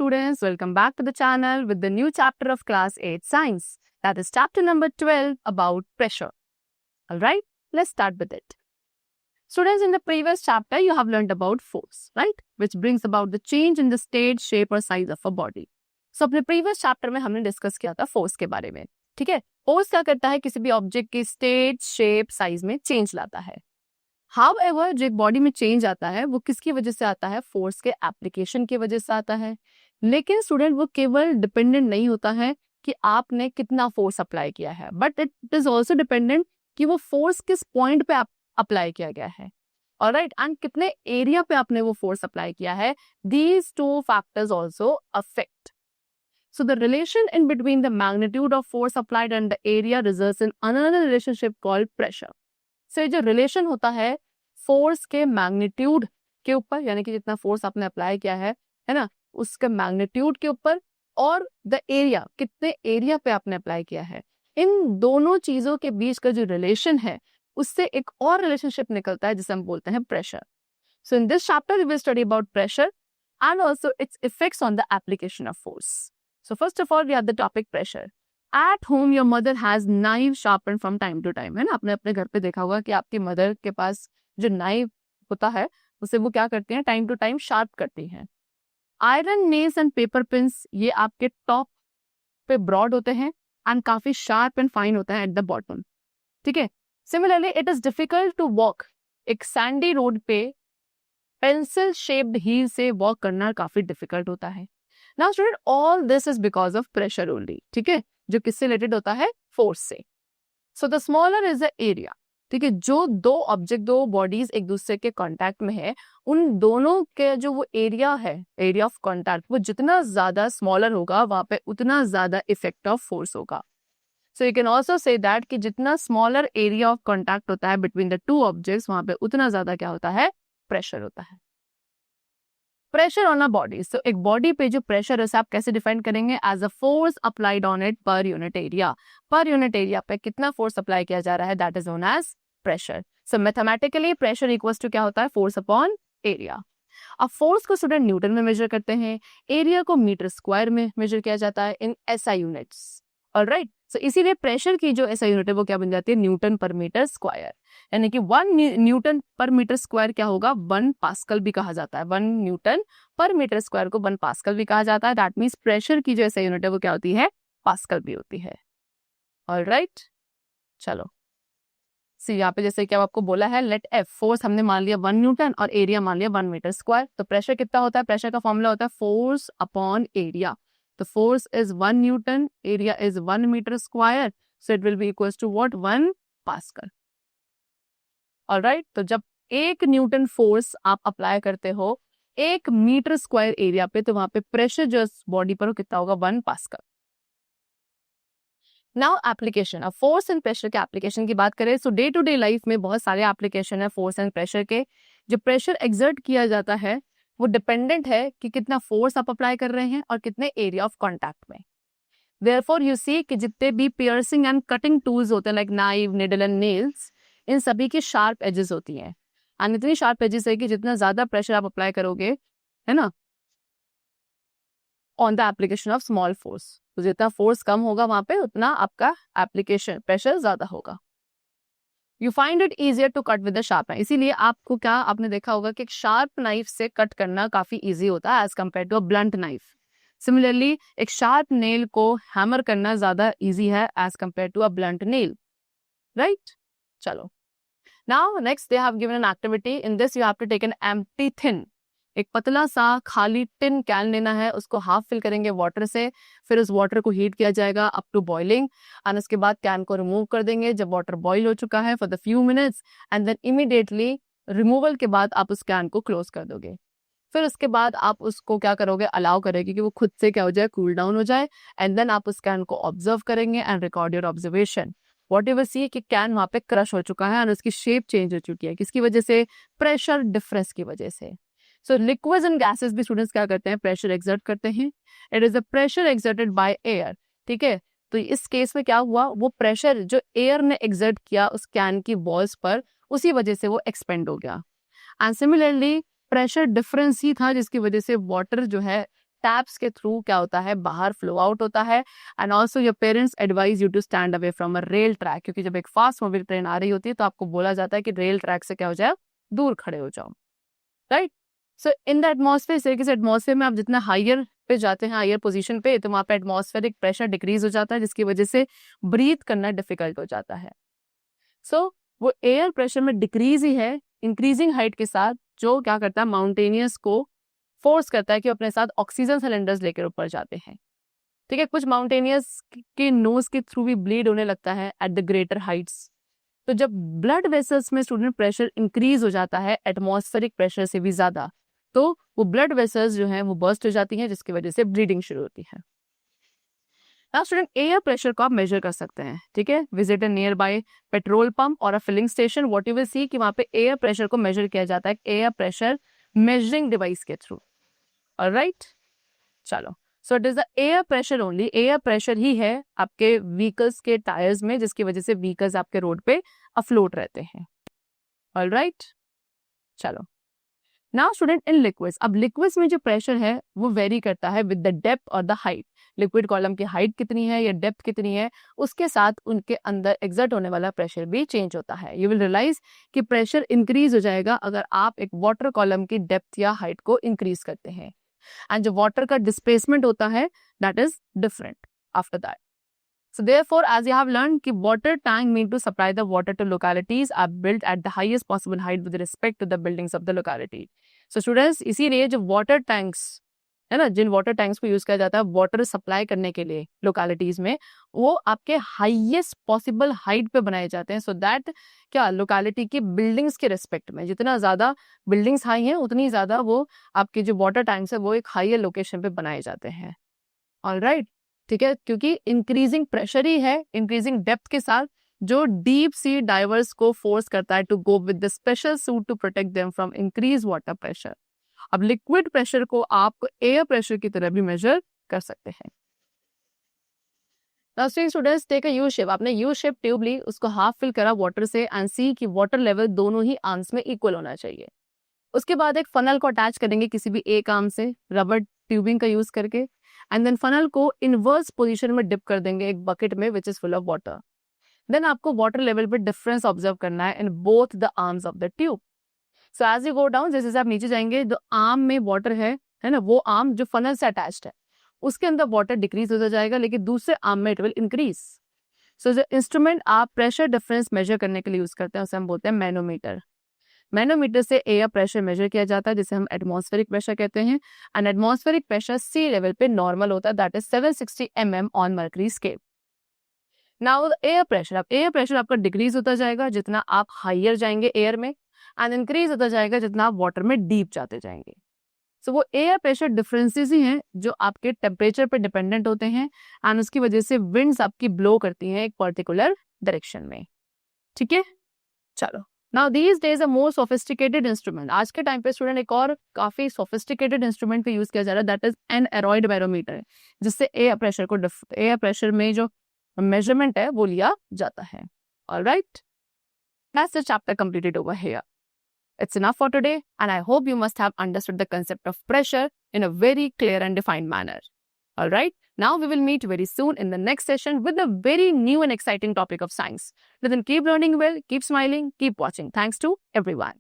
students, welcome back to the channel with the new chapter of class 8 science. That is chapter number 12 about pressure. Alright, let's start with it. Students, in the previous chapter you have learned about force, right? Which brings about the change in the state, shape or size of a body. So अपने previous chapter में हमने discuss किया था force के बारे में, ठीक है? Force क्या करता है? किसी भी object की state, shape, size में change लाता है. However, जो एक बॉडी में चेंज आता है वो किसकी वजह से आता है? फोर्स के एप्लीकेशन की वजह से आता है. लेकिन स्टूडेंट वो केवल डिपेंडेंट नहीं होता है कि आपने कितना फोर्स अप्लाई किया है, but it is also dependent कि वो फोर्स किस पॉइंट पे अप्लाई किया गया है. ऑलराइट, एंड कितने एरिया पे आपने वो फोर्स अप्लाई किया है. These two factors also affect. So the relation in between the magnitude of force applied and the area results in another relationship called pressure. So ये जो रिलेशन होता है फोर्स के मैग्नीट्यूड के ऊपर, यानी कि जितना फोर्स आपने अप्लाई किया है ना, उसके मैग्नीट्यूड के ऊपर, और द एरिया, कितने एरिया पे आपने अप्लाई किया है, इन दोनों चीजों के बीच का जो रिलेशन है उससे एक और रिलेशनशिप निकलता है जिसे हम बोलते हैं pressure. So in this chapter we will study about pressure and also its effects on the application of force. So first of all we have the topic pressure. At home your mother has knife sharpened from time to time. है ना, आपने अपने घर पे देखा होगा कि आपकी मदर के पास जो नाइफ होता है उसे वो क्या करती हैं? टाइम टू टाइम शार्प करती हैं. Iron nails and paper pins, ये आपके टॉप पे ब्रॉड होते हैं एंड काफी शार्प एंड फाइन होता है एट द बॉटम, ठीक है. Similarly it is difficult to walk. एक सैंडी रोड पे पेंसिल शेप्ड हील से वॉक करना काफी डिफिकल्ट होता है. Now student, all this is because of pressure only, ठीक है, जो किससे रिलेटेड होता है? फोर्स से. So the smaller is the area, ठीक है. जो दो ऑब्जेक्ट, दो बॉडीज एक दूसरे के कांटेक्ट में है, उन दोनों के जो वो एरिया है, एरिया ऑफ कांटेक्ट, वो जितना ज्यादा स्मॉलर होगा वहां पे उतना ज्यादा इफेक्ट ऑफ फोर्स होगा. So you can also say that कि जितना स्मॉलर एरिया ऑफ कांटेक्ट होता है बिटवीन द टू ऑब्जेक्ट्स, वहां पे उतना ज्यादा क्या होता है? प्रेशर होता है. Pressure on a body. So एक बॉडी पे जो प्रेशर है उसे आप कैसे डिफाइन करेंगे? As a force applied on it per unit area. Per unit area पे कितना फोर्स अप्लाई किया जा रहा है, that is known as pressure. So mathematically pressure equals to क्या होता है? Force upon area. अब फोर्स को स्टूडेंट न्यूटन में मेजर करते हैं, एरिया को मीटर स्क्वायर में मेजर किया जाता है इन एसआई यूनिट्स. ऑलराइट, सो इसीलिए प्रेशर की जो एसआई यूनिट है वो क्या बन जाती है? न्यूटन पर मीटर स्क्वायर. यानी कि 1 न्यूटन पर मीटर स्क्वायर क्या होगा? 1 पास्कल भी कहा जाता है. 1 न्यूटन पर मीटर स्क्वायर को 1 पास्कल भी कहा जाता है. दैट मीन्स प्रेशर की जो एसआई यूनिट है वो क्या होती है? पास्कल भी होती है. ऑलराइट, चलो सी यहाँ पे जैसे कि आपको बोला है लेट एफ, फोर्स हमने मान लिया 1 न्यूटन और एरिया मान लिया 1 मीटर स्क्वायर. तो प्रेशर कितना होता है? प्रेशर का फॉर्मूला होता है फोर्स अपॉन एरिया. तो force is 1 newton, area is 1 metre square, so it will be equals to what? 1 pascal. Alright, तो जब 1 न्यूटन फोर्स आप अप्लाई करते हो 1 मीटर स्क्वायर एरिया पे, तो वहां पे प्रेशर जो बॉडी पर कितना होगा? 1 पास्कल. Now application. अब फोर्स एंड प्रेशर के एप्लीकेशन की बात करें, सो डे टू डे लाइफ में बहुत सारे एप्लीकेशन है फोर्स एंड प्रेशर के. जो प्रेशर एक्सर्ट किया जाता है वो डिपेंडेंट है कि कितना फोर्स आप अप्लाई कर रहे हैं और कितने एरिया ऑफ कॉन्टैक्ट में. देयरफॉर यू सी कि जितने भी पियर्सिंग एंड कटिंग टूल्स होते हैं like knife, needle and nails, इन सभी की शार्प एजेस होती हैं. एंड इतनी शार्प एजेस है कि जितना ज्यादा प्रेशर आप अप्लाई करोगे, है ना, on the application of small force, तो जितना फोर्स कम होगा वहां पे उतना आपका एप्लीकेशन प्रेशर ज्यादा होगा. You find it easier to cut with the sharp knife. इसीलिए आपको क्या, आपने देखा होगा कि एक शार्प नाइफ से कट करना काफी इजी होता है as compare to a blunt knife. Similarly एक शार्प नेल को हैमर करना ज्यादा इजी है as compare to a blunt nail. Right, चलो. Now next they have given an activity. In this you have to take an empty thin, एक पतला सा खाली टिन कैन लेना है, उसको हाफ फिल करेंगे वाटर से, फिर उस वाटर को हीट किया जाएगा अप टू बॉइलिंग, एंड उसके बाद कैन को रिमूव कर देंगे जब वाटर बॉईल हो चुका है for the few minutes, and then immediately removal के बाद आप उस कैन को क्लोज कर दोगे. फिर उसके बाद आप उसको क्या करोगे? अलाउ करेंगे कि वो खुद से क्या हो जाए? कूल डाउन हो जाए, एंड देन आप उस कैन को ऑब्जर्व करेंगे and record your observation. What ever see कि कैन वहां पे क्रश हो चुका है और उसकी शेप चेंज हो चुकी है. किसकी वजह से? प्रेशर डिफरेंस की वजह से. सो लिक्विड्स एंड गैसेस भी स्टूडेंट्स क्या करते हैं? प्रेशर एक्सर्ट करते हैं. It is a pressure exerted by air, ठीक है. तो इस केस में क्या हुआ? वो प्रेशर जो एयर ने एक्सर्ट किया उस कैन की वॉल्स पर, उसी वजह से वो एक्सपेंड हो गया. एंड सिमिलरली प्रेशर डिफरेंस ही था जिसकी वजह से वाटर जो है टैप्स के थ्रू क्या होता है, बाहर फ्लो आउट होता है. And also your parents advise you to stand away from a rail track, क्योंकि जब एक फास्ट मूविंग ट्रेन आ रही होती है तो आपको बोला जाता है कि रेल ट्रैक से क्या हो जाए, दूर खड़े हो जाओ. Right. So in the atmosphere, इस तरीके से एटमॉस्फेयर में आप जितना हायर पे जाते हैं, हायर पोजीशन पे, तो वहाँ पे एटमॉस्फेरिक प्रेशर डिक्रीज हो जाता है, जिसकी वजह से ब्रीथ करना डिफिकल्ट हो जाता है. सो वो एयर प्रेशर में डिक्रीज ही है इंक्रीजिंग हाइट के साथ, जो क्या करता है, माउंटेनियस को फोर्स करता है कि अपने साथ ऑक्सीजन सिलेंडर्स लेकर ऊपर जाते हैं. ठीक है. कुछ माउंटेनियस के नोज के थ्रू भी ब्लीड होने लगता है एट द ग्रेटर हाइट्स. तो जब ब्लड वेसल्स में स्टूडेंट प्रेशर इंक्रीज हो जाता है एटमॉस्फेरिक प्रेशर से भी ज्यादा, तो वो ब्लड वेसल्स जो हैं वो बर्स्ट हो जाती हैं, जिसकी वजह से ब्लीडिंग शुरू होती है. नाउ स्टूडेंट, एयर प्रेशर को आप मेजर कर सकते हैं. ठीक है. Visit a nearby petrol pump or a filling station. What you will see कि वहां पे एयर प्रेशर को मेजर किया जाता है एयर प्रेशर मेजरिंग डिवाइस के थ्रू. ऑलराइट. चलो. So it is the air pressure only, air pressure ही है आपके व्हीकल्स के टायर्स में, जिसकी वजह से व्हीकल्स आपके रोड पे अफ्लोट रहते हैं. ऑलराइट. चलो. नाउ स्टूडेंट, इन लिक्विड्स, अब लिक्विड्स में जो प्रेशर है वो वेरी करता है विद द डेप्थ और द हाइट. लिक्विड कॉलम की हाइट कितनी है या डेप्थ कितनी है, उसके साथ उनके अंदर एग्जर्ट होने वाला प्रेशर भी चेंज होता है. यू विल रियलाइज कि प्रेशर इंक्रीज हो जाएगा अगर आप एक वाटर कॉलम की डेप्थ या हाइट को इंक्रीज करते हैं. एंड जो वाटर का डिस्प्लेसमेंट होता है that is different after that. So therefore, as you have learned कि water tank mean to supply the water to localities are built at the highest possible height with respect to the buildings of the locality. So students, इसीलिए जो water tanks है ना, जिन water tanks को use किया जाता है water supply करने के लिए लोकेलिटीज में, वो आपके हाईएस्ट पॉसिबल हाइट पे बनाए जाते हैं. सो दैट क्या लोकेलिटी की बिल्डिंग्स के रिस्पेक्ट में, जितना ज्यादा बिल्डिंग्स हाई हैं उतनी ज्यादा वो आपके जो वाटर टैंक्स है वो एक हायर लोकेशन पे बनाए जाते हैं. ऑलराइट. ठीक है. क्योंकि इंक्रीजिंग प्रेशर ही है इंक्रीजिंग डेप्थ के साथ जो डीप सी डाइवर्स को फोर्स करता है to go with the special suit to protect them from increase water pressure. अब लिक्विड प्रेशर को आप एयर प्रेशर की तरह भी मेजर कर सकते हैं. Now students, take a U shape. आपने यू शेप ट्यूब ली, उसको हाफ फिल करा वाटर से एंड सी कि वाटर लेवल दोनों ही आर्म्स में इक्वल होना चाहिए. उसके बाद एक फनल को अटैच करेंगे किसी भी एक आर्म से रबर ट्यूबिंग का यूज करके, एंड देन फनल को इनवर्स पोजीशन में डिप कर देंगे एक बकेट में which is full of water. Then आपको वाटर लेवल पे डिफरेंस ऑब्जर्व करना है in both the arms of the tube. So as you go down, जैसे आप नीचे जाएंगे, जो आर्म में वाटर है ना, वो आर्म जो फनल से अटैच्ड है उसके अंदर वाटर डिक्रीज होता जाएगा, लेकिन दूसरे आर्म में इट विल इंक्रीज. सो जो इंस्ट्रूमेंट आप प्रेशर डिफरेंस मेजर करने के लिए यूज करते हैं उसे हम बोलते हैं मैनोमीटर. मैनोमीटर से एयर प्रेशर मेजर किया जाता है जिसे हम एटमॉस्फेरिक प्रेशर कहते हैं. And atmospheric pressure sea level पे नॉर्मल होता है, that is 760 mm on mercury scale. Now air pressure, अब एयर प्रेशर आपका डिक्रीज होता जाएगा जितना आप हायर जाएंगे एयर में, एंड इंक्रीज होता जाएगा जितना आप वाटर में डीप जाते जाएंगे. सो वो एयर प्रेशर डिफरेंसेस ही हैं जो आपके टेम्परेचर पे डिपेंडेंट होते हैं, एंड उसकी वजह से विंड्स आपकी ब्लो करती हैं एक पर्टिकुलर डायरेक्शन में. ठीक है. चलो. Now these days a more sophisticated instrument. आज के टाइम पे स्टूडेंट एक और काफी सोफिस्टिकेटेड इंस्ट्रूमेंट का यूज किया जा रहा है, दैट इज एन एरॉइड बैरोमीटर, जिससे एयर प्रेशर में जो मेजरमेंट है वो लिया जाता है. Alright. That's the chapter completed over here. It's enough for today, and I hope you must have understood the concept of pressure in a very clear and defined manner. All right, now we will meet very soon in the next session with a very new and exciting topic of science. Then keep learning well, keep smiling, keep watching. Thanks to everyone.